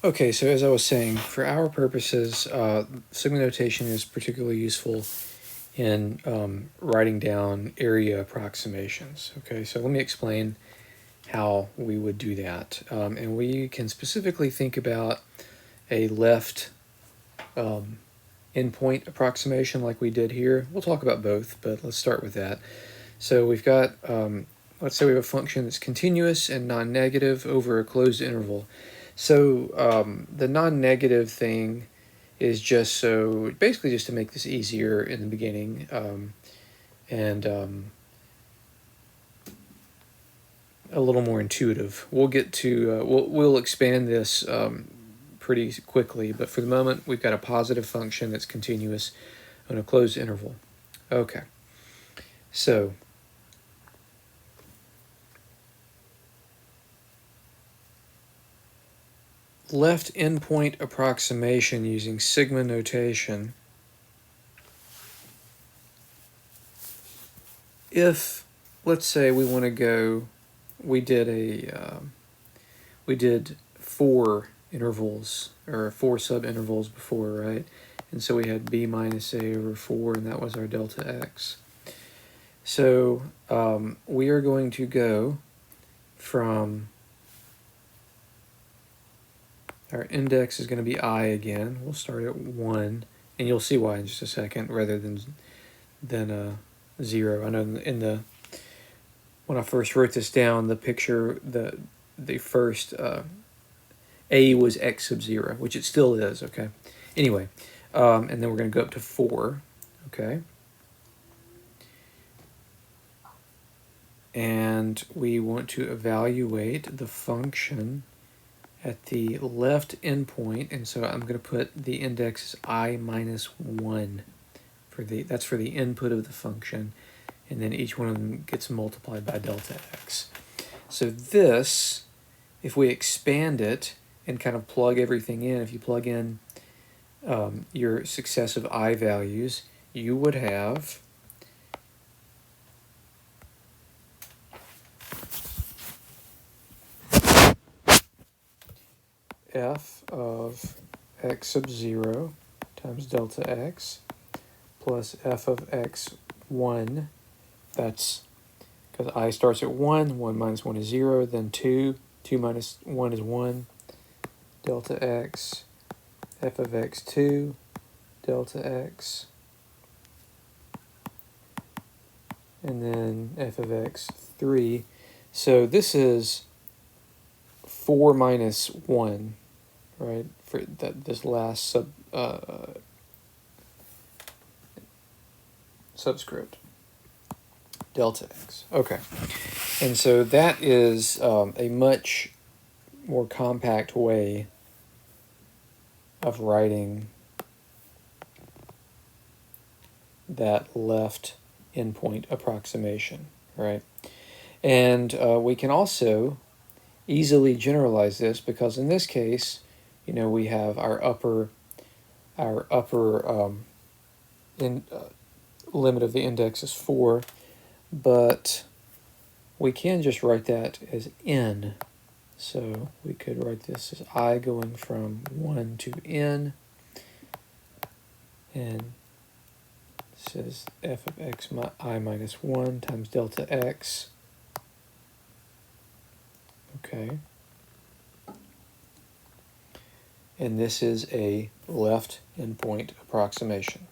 Okay, so as I was saying, for our purposes, sigma notation is particularly useful in writing down area approximations. Okay, so let me explain how we would do that. And we can specifically think about a left endpoint approximation like we did here. We'll talk about both, but let's start with that. So we've got, let's say we have a function that's continuous and non-negative over a closed interval. So the non-negative thing is just so, basically just to make this easier in the beginning, and a little more intuitive. We'll get to, we'll expand this pretty quickly, but for the moment we've got a positive function that's continuous on a closed interval. Okay, so left endpoint approximation using sigma notation. If, let's say we want to go, we did 4 intervals, or 4 subintervals before, right? And so we had b minus a over 4, and that was our delta x. So we are going to go from, our index is going to be I again. We'll start at 1, and you'll see why in just a second, rather than 0. I know when I first wrote this down, the picture, the first a was x sub 0, which it still is, okay? Anyway, and then we're going to go up to 4, okay? And we want to evaluate the function at the left endpoint, and so I'm going to put the index as I minus 1. That's for the input of the function, and then each one of them gets multiplied by delta x. So this, if we expand it and kind of plug everything in, if you plug in your successive I values, you would have f of x sub 0 times delta x plus f of x1. That's because I starts at 1, 1 minus 1 is 0, then 2, 2 minus 1 is 1, delta x, f of x2, delta x, and then f of x3. So this is 4 minus 1, right, for this last subscript, delta x. Okay, and so that is a much more compact way of writing that left endpoint approximation, right? And we can also easily generalize this, because in this case, you know, we have our upper limit of the index is 4, but we can just write that as n. So we could write this as I going from 1 to n, and this is f of x I minus 1 times delta x. Okay. And this is a left endpoint approximation.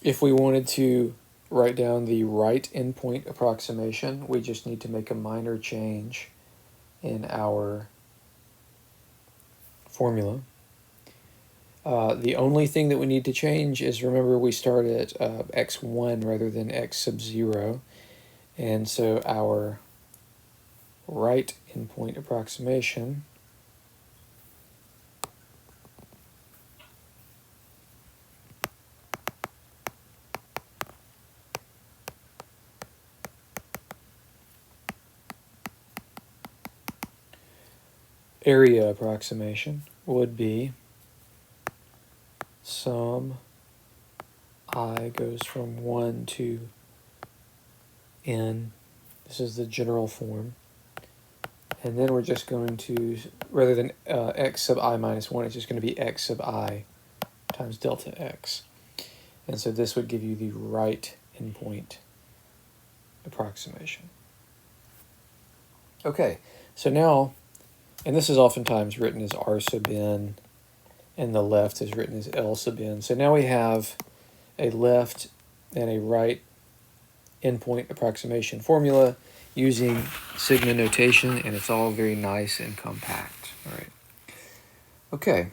If we wanted to write down the right endpoint approximation, we just need to make a minor change in our formula. The only thing that we need to change is, remember, we start at x1 rather than x sub 0, and so our right endpoint approximation area approximation would be sum I goes from 1 to n. This is the general form. And then we're just going to, rather than x sub I minus 1, it's just going to be x sub I times delta x. And so this would give you the right endpoint approximation. Okay, so now, and this is oftentimes written as R sub n, and the left is written as L sub n. So now we have a left and a right endpoint approximation formula using sigma notation, and it's all very nice and compact. All right. Okay,